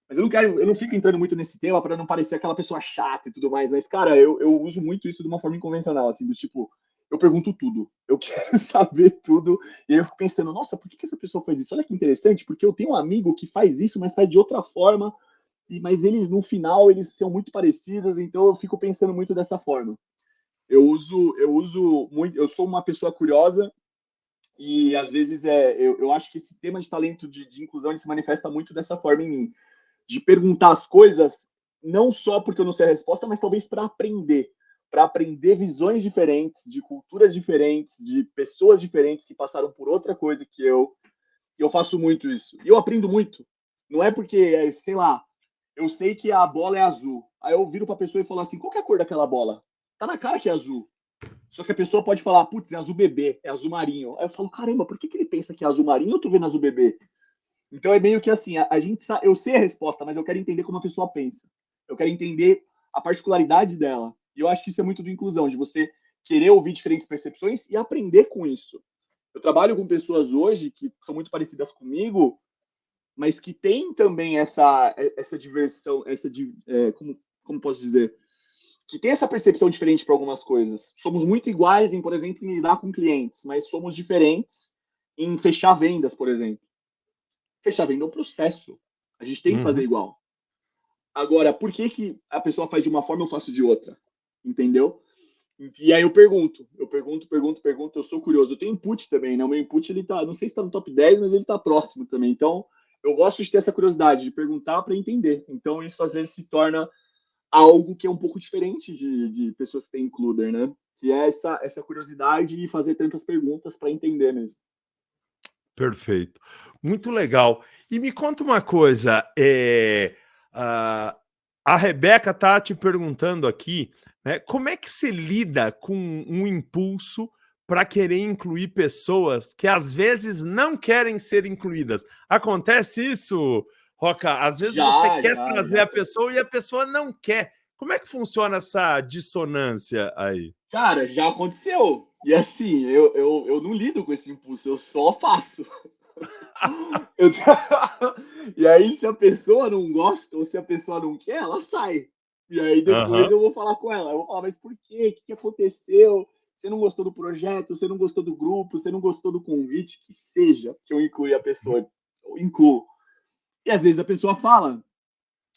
Mas eu não fico entrando muito nesse tema para não parecer aquela pessoa chata e tudo mais. Mas, cara, eu uso muito isso de uma forma inconvencional, assim, do tipo, eu pergunto tudo, eu quero saber tudo, e aí eu fico pensando, nossa, por que essa pessoa faz isso? Olha que interessante, porque eu tenho um amigo que faz isso, mas faz de outra forma, mas eles, no final, eles são muito parecidos, então eu fico pensando muito dessa forma. Eu uso muito, eu sou uma pessoa curiosa, e às vezes eu acho que esse tema de talento de inclusão ele se manifesta muito dessa forma em mim de perguntar as coisas, não só porque eu não sei a resposta, mas talvez para aprender visões diferentes, de culturas diferentes, de pessoas diferentes que passaram por outra coisa que eu. E eu faço muito isso. E eu aprendo muito. Não é porque, sei lá, eu sei que a bola é azul. Aí eu viro para a pessoa e falo assim: qual que é a cor daquela bola? Tá na cara que é azul. Só que a pessoa pode falar: putz, é azul bebê, é azul marinho. Aí eu falo: caramba, por que ele pensa que é azul marinho? Eu tô vendo azul bebê. Então é meio que assim, a gente sabe, eu sei a resposta, mas eu quero entender como a pessoa pensa. Eu quero entender a particularidade dela. E eu acho que isso é muito de inclusão, de você querer ouvir diferentes percepções e aprender com isso. Eu trabalho com pessoas hoje que são muito parecidas comigo, mas que têm também essa diversão, como posso dizer? Que tem essa percepção diferente para algumas coisas. Somos muito iguais em, por exemplo, em lidar com clientes, mas somos diferentes em fechar vendas, por exemplo. Fechar venda é um processo. A gente tem que fazer igual. Agora, por que a pessoa faz de uma forma e eu faço de outra? Entendeu? E aí eu pergunto. Eu sou curioso. Eu tenho input também, né? O meu input, ele tá, não sei se está no top 10, mas ele está próximo também. Então, eu gosto de ter essa curiosidade, de perguntar para entender. Então, isso às vezes se torna algo que é um pouco diferente de pessoas que têm includer, né? Que é essa curiosidade e fazer tantas perguntas para entender mesmo. Perfeito. Muito legal. E me conta uma coisa, a Rebeca está te perguntando aqui, né, como é que se lida com um impulso para querer incluir pessoas que às vezes não querem ser incluídas? Acontece isso, Roca? Às vezes você quer trazer a pessoa e a pessoa não quer. Como é que funciona essa dissonância aí? Cara, já aconteceu. E assim, eu não lido com esse impulso, eu só faço. Eu... E aí, se a pessoa não gosta ou se a pessoa não quer, ela sai. E aí depois eu vou falar com ela. Eu vou falar, mas por quê? O que aconteceu? Você não gostou do projeto? Você não gostou do grupo? Você não gostou do convite? Que seja que eu inclui a pessoa. Eu incluo. E às vezes a pessoa fala.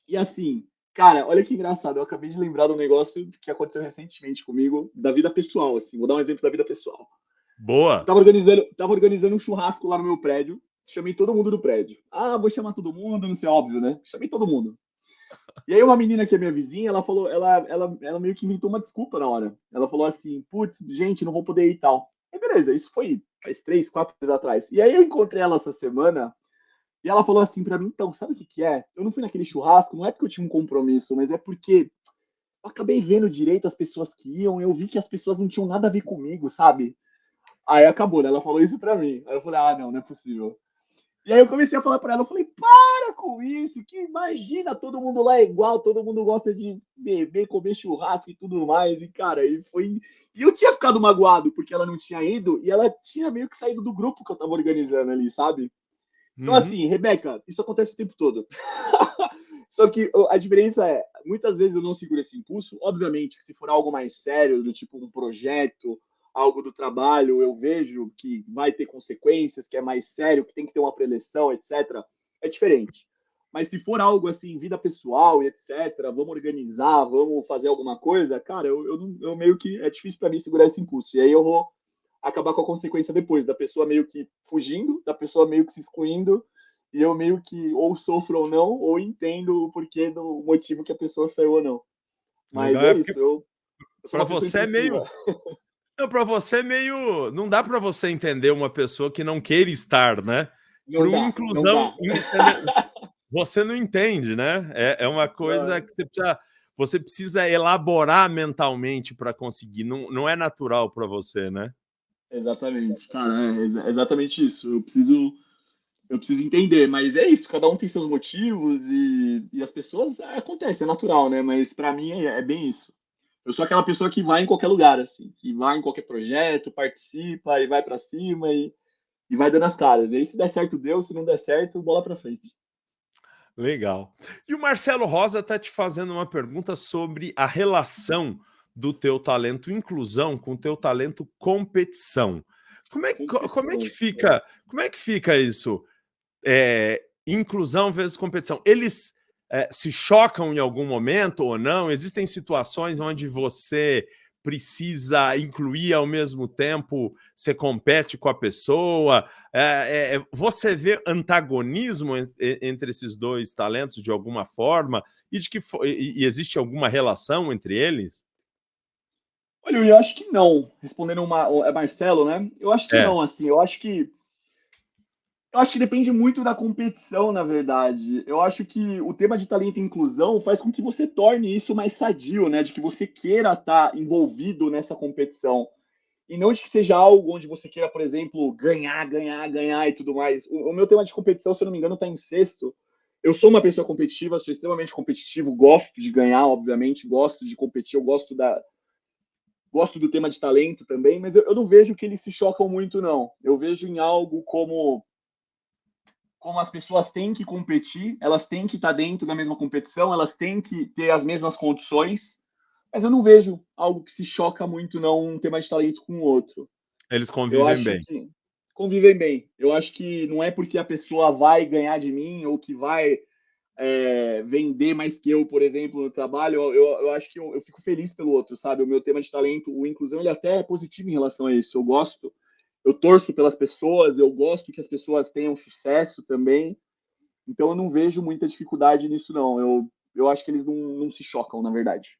E assim, cara, olha que engraçado. Eu acabei de lembrar de um negócio que aconteceu recentemente comigo, da vida pessoal, assim. Vou dar um exemplo da vida pessoal. Boa! Tava organizando um churrasco lá no meu prédio. Chamei todo mundo do prédio. Ah, vou chamar todo mundo, não sei, óbvio, né? Chamei todo mundo. E aí uma menina que é minha vizinha, ela falou, ela meio que inventou uma desculpa na hora. Ela falou assim, putz, gente, não vou poder ir e tal. E beleza, isso foi faz 3, 4 dias atrás. E aí eu encontrei ela essa semana E ela falou assim pra mim, então, sabe o que que é? Eu não fui naquele churrasco, não é porque eu tinha um compromisso, mas é porque eu acabei vendo direito as pessoas que iam, eu vi que as pessoas não tinham nada a ver comigo, sabe? Aí acabou, né? Ela falou isso pra mim. Aí eu falei, ah, não, não é possível. E aí eu comecei a falar pra ela, eu falei, para com isso, que imagina, todo mundo lá é igual, todo mundo gosta de beber, comer churrasco e tudo mais. E, cara, e foi. E eu tinha ficado magoado porque ela não tinha ido e ela tinha meio que saído do grupo que eu tava organizando ali, sabe? Então, Uhum. assim, Rebeca, isso acontece o tempo todo. Só que a diferença é, muitas vezes eu não seguro esse impulso. Obviamente que se for algo mais sério, do tipo um projeto, algo do trabalho, eu vejo que vai ter consequências, que é mais sério, que tem que ter uma preleção, etc. É diferente. Mas se for algo assim, vida pessoal e etc., vamos organizar, vamos fazer alguma coisa, cara, eu meio que é difícil para mim segurar esse impulso. E aí eu vou acabar com a consequência depois, da pessoa meio que fugindo, da pessoa meio que se excluindo, e eu meio que ou sofro ou não, ou entendo o porquê do motivo que a pessoa saiu ou não. Mas Legal, é é porque isso, eu sou para uma pessoa você é meio. impulsiva. Não, para você é meio. Não dá para você entender uma pessoa que não queira estar, né? Por Não uma dá, não inclusão. dá. Você não entende, né? É uma coisa Não, que você precisa elaborar mentalmente para conseguir. Não, não é natural para você, né? exatamente, cara, exatamente isso. Eu preciso entender, mas é isso, cada um tem seus motivos e as pessoas acontece, é natural, né? Mas para mim é bem isso. Eu sou aquela pessoa que vai em qualquer lugar, assim, que vai em qualquer projeto, participa e vai para cima e vai dando as caras. E aí, se der certo, deu, se não der certo, bola para frente. Legal. E o Marcelo Rosa está te fazendo uma pergunta sobre a relação do teu talento inclusão com o teu talento competição. Competição. Como é que fica isso? Inclusão versus competição. Eles se chocam em algum momento ou não? Existem situações onde você precisa incluir ao mesmo tempo, você compete com a pessoa. Você vê antagonismo entre esses dois talentos de alguma forma? E existe alguma relação entre eles? Olha, eu acho que não. Respondendo é Marcelo, né? Eu acho que É, não, assim. Eu acho que depende muito da competição, na verdade. Eu acho que o tema de talento e inclusão faz com que você torne isso mais sadio, né? De que você queira estar envolvido nessa competição. E não de que seja algo onde você queira, por exemplo, ganhar, ganhar, ganhar e tudo mais. O meu tema de competição, se eu não me engano, está em sexto. Eu sou uma pessoa competitiva, sou extremamente competitivo, gosto de ganhar, obviamente, gosto de competir, eu gosto do tema de talento também, mas eu não vejo que eles se chocam muito, não. Eu vejo em algo como as pessoas têm que competir, elas têm que estar dentro da mesma competição, elas têm que ter as mesmas condições, mas eu não vejo algo que se choca muito, não, um tema de talento com o outro. eles Eu convivem acho bem. que convivem bem. Eu acho que não é porque a pessoa vai ganhar de mim ou que vai vender mais que eu, por exemplo, no trabalho. Eu acho que eu fico feliz pelo outro, sabe? O meu tema de talento, o inclusão, ele até é positivo em relação a isso. Eu gosto, eu torço pelas pessoas, eu gosto que as pessoas tenham sucesso também. Então eu não vejo muita dificuldade nisso, não. Eu acho que eles não se chocam, na verdade.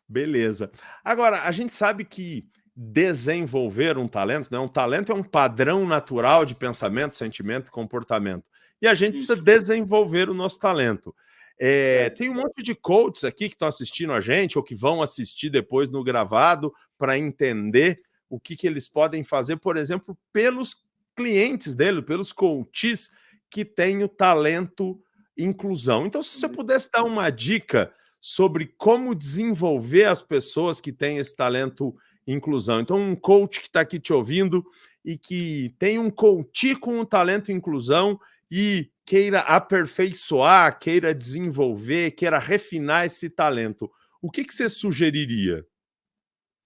Beleza. Agora, a gente sabe que desenvolver um talento, né? Um talento é um padrão natural de pensamento, sentimento e comportamento. E a gente precisa Isso, desenvolver o nosso talento. certo. Tem um monte de coaches aqui que estão assistindo a gente ou que vão assistir depois no gravado para entender o que eles podem fazer, por exemplo, pelos clientes dele, pelos coaches que têm o talento inclusão. Então, se você pudesse dar uma dica sobre como desenvolver as pessoas que têm esse talento inclusão. Então, um coach que está aqui te ouvindo e que tem um coach com um talento inclusão e queira aperfeiçoar, queira desenvolver, queira refinar esse talento, o que você sugeriria?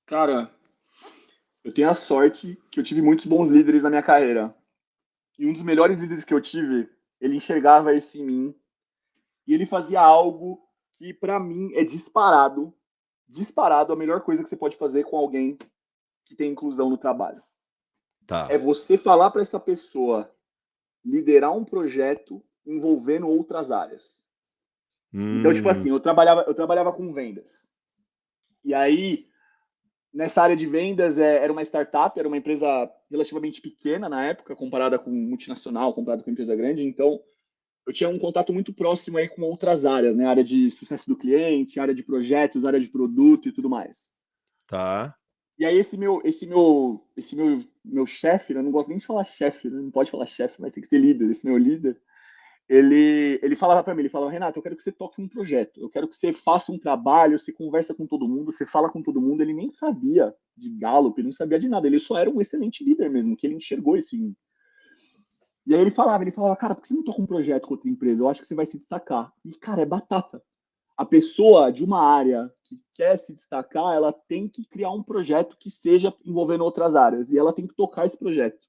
Cara, eu tenho a sorte que eu tive muitos bons líderes na minha carreira. E um dos melhores líderes que eu tive, ele enxergava isso em mim e ele fazia algo que para mim é disparado a melhor coisa que você pode fazer com alguém que tem inclusão no trabalho. É Tá. você falar para essa pessoa liderar um projeto envolvendo outras áreas. Então, tipo Hum, assim, eu trabalhava com vendas. E aí, nessa área de vendas, era uma startup, era uma empresa relativamente pequena na época, comparada com multinacional, comparada com empresa grande. Então, eu tinha um contato muito próximo aí com outras áreas, né? Área de sucesso do cliente, área de projetos, área de produto e tudo mais. Tá. E aí esse meu chefe, né? Eu não gosto nem de falar chefe, né? Não pode falar chefe, mas tem que ser líder. Esse meu líder, ele falava para mim, ele falava, Renato, eu quero que você toque um projeto, eu quero que você faça um trabalho, você conversa com todo mundo, você fala com todo mundo. Ele nem sabia de Gallup, ele não sabia de nada, ele só era um excelente líder mesmo, que ele enxergou isso em mim. E aí ele falava, cara, por que você não toca um projeto com outra empresa? Eu acho que você vai se destacar. E, cara, é batata. A pessoa de uma área que quer se destacar, ela tem que criar um projeto que seja envolvendo outras áreas, e ela tem que tocar esse projeto.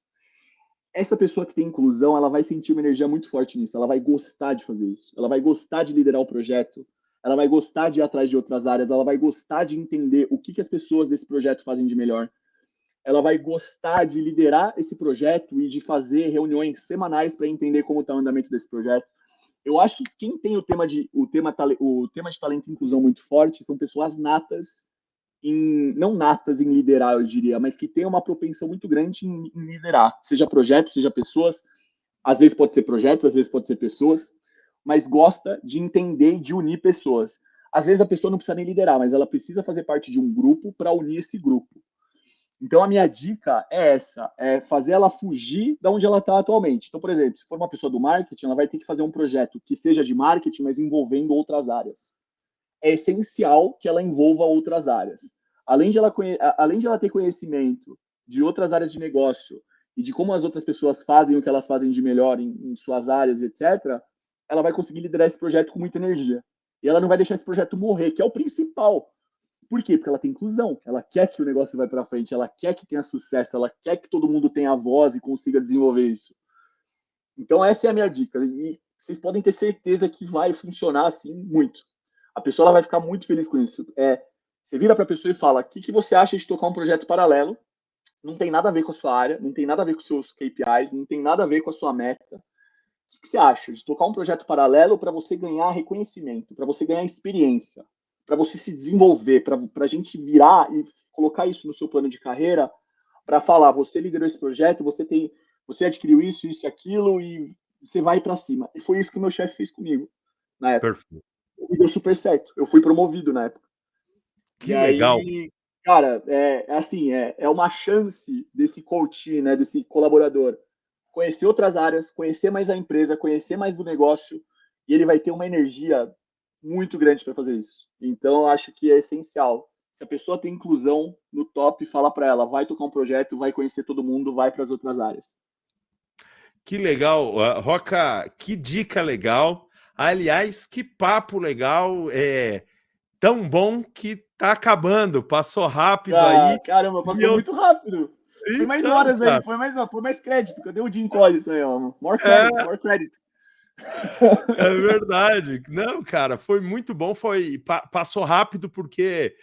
Essa pessoa que tem inclusão, ela vai sentir uma energia muito forte nisso, ela vai gostar de fazer isso, ela vai gostar de liderar o projeto, ela vai gostar de ir atrás de outras áreas, ela vai gostar de entender o que as pessoas desse projeto fazem de melhor, ela vai gostar de liderar esse projeto e de fazer reuniões semanais para entender como está o andamento desse projeto. Eu acho que quem tem o tema de talento e inclusão muito forte são pessoas natas, não natas em liderar, eu diria, mas que têm uma propensão muito grande em liderar, seja projetos, seja pessoas. Às vezes pode ser projetos, às vezes pode ser pessoas, mas gosta de entender e de unir pessoas. Às vezes a pessoa não precisa nem liderar, mas ela precisa fazer parte de um grupo para unir esse grupo. Então, a minha dica é essa, é fazer ela fugir de onde ela está atualmente. Então, por exemplo, se for uma pessoa do marketing, ela vai ter que fazer um projeto que seja de marketing, mas envolvendo outras áreas. É essencial que ela envolva outras áreas. Além de ela ter conhecimento de outras áreas de negócio e de como as outras pessoas fazem o que elas fazem de melhor em suas áreas, etc., ela vai conseguir liderar esse projeto com muita energia. E ela não vai deixar esse projeto morrer, que é o principal. Por quê? Porque ela tem inclusão, ela quer que o negócio vá para frente, ela quer que tenha sucesso, ela quer que todo mundo tenha voz e consiga desenvolver isso. Então essa é a minha dica, e vocês podem ter certeza que vai funcionar assim muito. A pessoa ela vai ficar muito feliz com isso. Você vira para a pessoa e fala, o que você acha de tocar um projeto paralelo? Não tem nada a ver com a sua área, não tem nada a ver com os seus KPIs, não tem nada a ver com a sua meta. O que você acha de tocar um projeto paralelo para você ganhar reconhecimento, para você ganhar experiência, para você se desenvolver, para a gente virar e colocar isso no seu plano de carreira, para falar, você liderou esse projeto, você adquiriu isso, isso e aquilo, e você vai para cima. E foi isso que o meu chefe fez comigo na época. Perfeito. E deu super certo. Eu fui promovido na época. Que legal. Aí, cara, é uma chance desse coach, né, desse colaborador, conhecer outras áreas, conhecer mais a empresa, conhecer mais do negócio, e ele vai ter uma energia muito grande para fazer isso. Então, eu acho que é essencial. Se a pessoa tem inclusão no top, fala para ela, vai tocar um projeto, vai conhecer todo mundo, vai para as outras áreas. Que legal, Roca, que dica legal. Aliás, que papo legal, tão bom que tá acabando, passou rápido aí. Caramba, passou muito rápido. Foi mais Então, horas aí, foi mais crédito. Cadê o Jim Collins aí, ó? More credit. É verdade. Não, cara, foi muito bom, passou rápido porque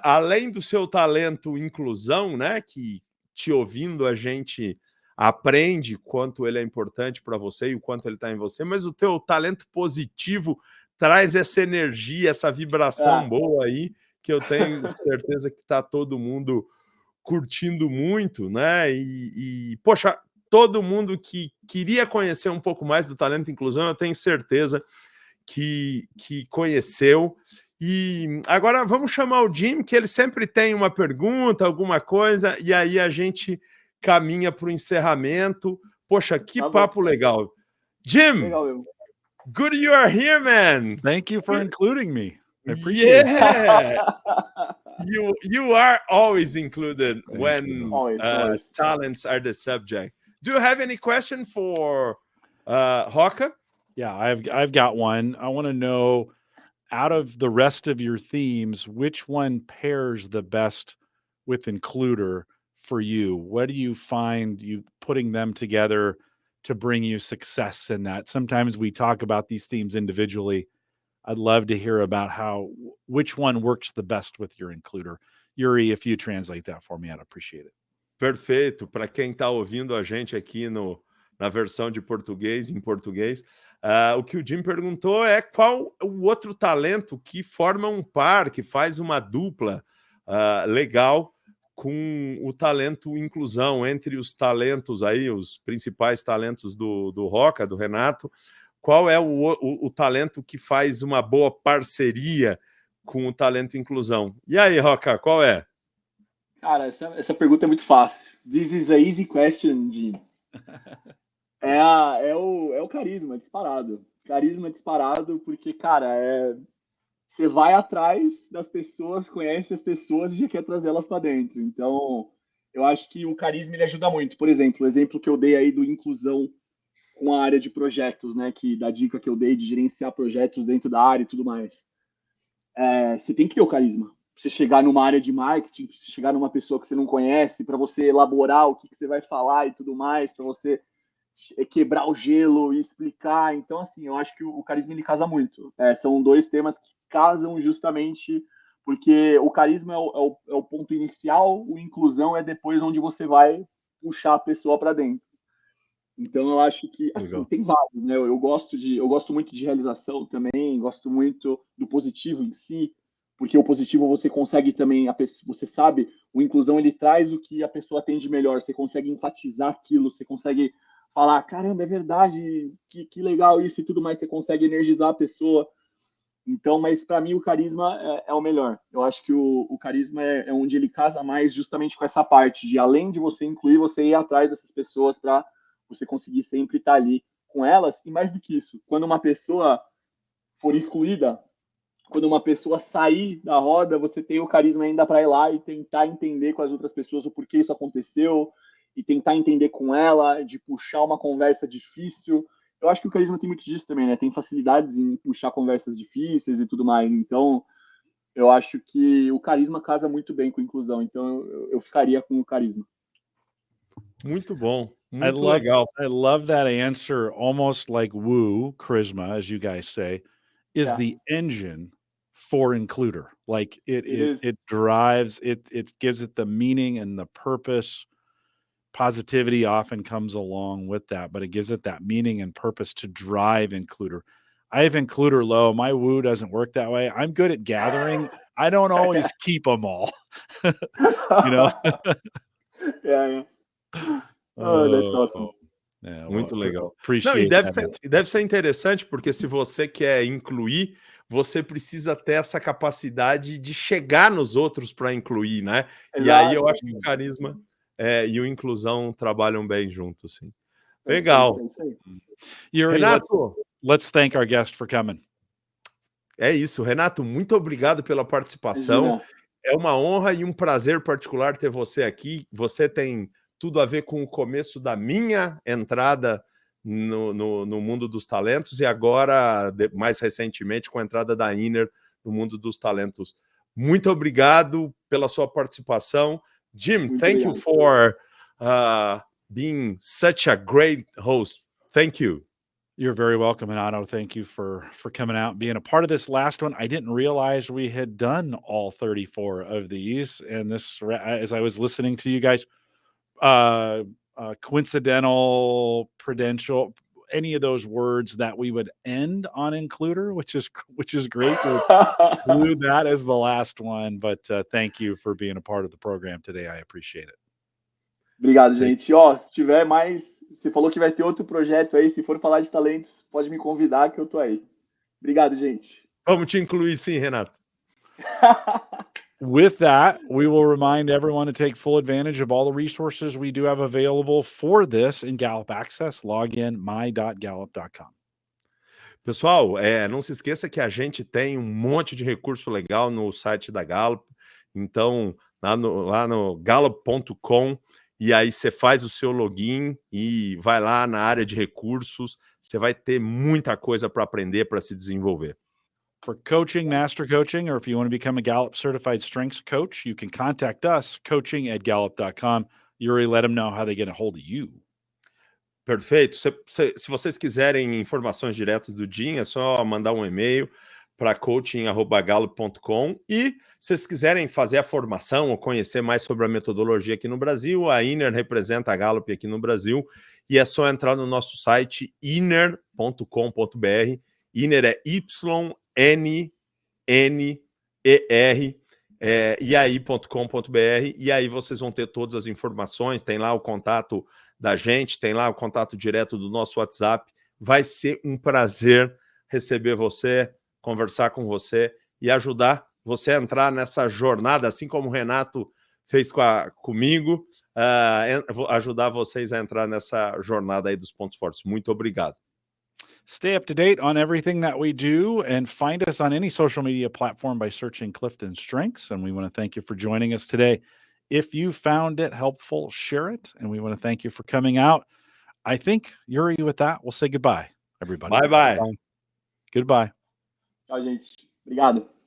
além do seu talento inclusão, né, que te ouvindo a gente aprende quanto ele é importante para você e o quanto ele está em você, mas o teu talento positivo traz essa energia, essa vibração boa aí, que eu tenho certeza que está todo mundo curtindo muito, né? Poxa, todo mundo que queria conhecer um pouco mais do Talento e Inclusão, eu tenho certeza que conheceu. E agora vamos chamar o Jim, que ele sempre tem uma pergunta, alguma coisa, e aí a gente caminha para o encerramento. Poxa, que papo legal. Jim, legal, good you are here, man. Thank you for including me. I appreciate it. You are always included when always. talents are the subject. Do you have any question for Roca? Yeah, I've got one. I want to know, out of the rest of your themes, which one pairs the best with Includer for you? What do you find you putting them together to bring you success in that? Sometimes we talk about these themes individually. I'd love to hear about which one works the best with your Includer. Yuri, if you translate that for me, I'd appreciate it. Perfeito. Para quem está ouvindo a gente aqui na versão de português, em português, o que o Jim perguntou é qual o outro talento que forma um par, que faz uma dupla legal com o talento inclusão, entre os talentos aí, os principais talentos do Roca, do Renato. Qual é o talento que faz uma boa parceria com o talento inclusão? E aí, Roca, qual é? Cara, essa pergunta é muito fácil. This is a easy question, Jim. É o carisma disparado. Carisma disparado, porque, cara, você vai atrás das pessoas, conhece as pessoas e já quer trazê-las para dentro. Então, eu acho que o carisma ele ajuda muito. Por exemplo, o exemplo que eu dei aí do inclusão com a área de projetos, né? Da dica que eu dei de gerenciar projetos dentro da área e tudo mais. Você tem que ter o carisma. Você chegar numa área de marketing, você chegar numa pessoa que você não conhece, para você elaborar o que você vai falar e tudo mais, para você quebrar o gelo e explicar. Então, assim, eu acho que o carisma ele casa muito. São dois temas que casam justamente porque o carisma é o ponto inicial, o inclusão é depois onde você vai puxar a pessoa para dentro. Então, eu acho que, assim, tem vários, né? Eu gosto muito de realização também, gosto muito do positivo em si, porque o positivo você consegue também, você sabe, o inclusão ele traz o que a pessoa tem de melhor, você consegue enfatizar aquilo, você consegue falar, caramba, é verdade, que legal isso e tudo mais, você consegue energizar a pessoa. Então, mas para mim o carisma é o melhor. Eu acho que o carisma é onde ele casa mais justamente com essa parte de, além de você incluir, você ir atrás dessas pessoas para você conseguir sempre estar ali com elas. E mais do que isso, quando uma pessoa for excluída, quando uma pessoa sair da roda, você tem o carisma ainda para ir lá e tentar entender com as outras pessoas o porquê isso aconteceu e tentar entender com ela, de puxar uma conversa difícil. Eu acho que o carisma tem muito disso também, né? Tem facilidades em puxar conversas difíceis e tudo mais. Então, eu acho que o carisma casa muito bem com a inclusão. Então, eu ficaria com o carisma. Muito bom. Muito legal. I love that answer, almost like woo, charisma, as you guys say, is the engine for includer. Like it drives, it gives it the meaning and the purpose. Positivity often comes along with that, but it gives it that meaning and purpose to drive includer. I have includer low. My woo doesn't work that way. I'm good at gathering. I don't always keep them all. You know? Yeah. Oh, that's awesome. Muito legal. Appreciate Não, e deve ser interessante, porque se você quer incluir, você precisa ter essa capacidade de chegar nos outros para incluir, né? Exato. E aí eu acho que o carisma e o inclusão trabalham bem juntos, sim. Legal. É isso aí. Yuri, Renato, let's thank our guest for coming. É isso, Renato, muito obrigado pela participação. Imagina. É uma honra e um prazer particular ter você aqui. Você tem tudo a ver com o começo da minha entrada no mundo dos talentos e agora, mais recentemente, com a entrada da Inner no mundo dos talentos. Muito obrigado pela sua participação. Jim, Muito thank obrigado. you for being such a great host. Thank you. You're very welcome, Renato. Thank you for coming out and being a part of this last one. I didn't realize we had done all 34 of these, and this, as I was listening to you guys, coincidental, prudential, any of those words that we would end on includer, which is great to include that as the last one. But thank you for being a part of the program today. I appreciate it. Obrigado, gente. Ó, se tiver mais, você falou que vai ter outro projeto aí, se for falar de talentos, pode me convidar que eu tô aí. Obrigado, gente. Vamos te incluir sim, Renato. With that, we will remind everyone to take full advantage of all the resources we do have available for this in Gallup Access. Log in my.gallup.com. Pessoal, não se esqueça que a gente tem um monte de recurso legal no site da Gallup. Então, lá no gallup.com, e aí você faz o seu login e vai lá na área de recursos. Você vai ter muita coisa para aprender, para se desenvolver. For coaching, master coaching, or if you want to become a Gallup certified strengths coach, you can contact us, coaching@gallup.com. Yuri, let them know how they get a hold of you. Perfeito. Se vocês quiserem informações diretas do Jim, é só mandar um e-mail para coaching@gallup.com. E se vocês quiserem fazer a formação ou conhecer mais sobre a metodologia aqui no Brasil, a Inner representa a Gallup aqui no Brasil, e é só entrar no nosso site inner.com.br. Inner é YNNER. iai.com.br, e aí vocês vão ter todas as informações, tem lá o contato da gente, tem lá o contato direto do nosso WhatsApp. Vai ser um prazer receber você, conversar com você e ajudar você a entrar nessa jornada, assim como o Renato fez comigo, ajudar vocês a entrar nessa jornada aí dos pontos fortes. Muito obrigado. Stay up to date on everything that we do and find us on any social media platform by searching Clifton Strengths. And we want to thank you for joining us today. If you found it helpful, share it. And we want to thank you for coming out. I think, Yuri, with that, we'll say goodbye, everybody. Bye-bye. Goodbye. Tchau, gente. Obrigado.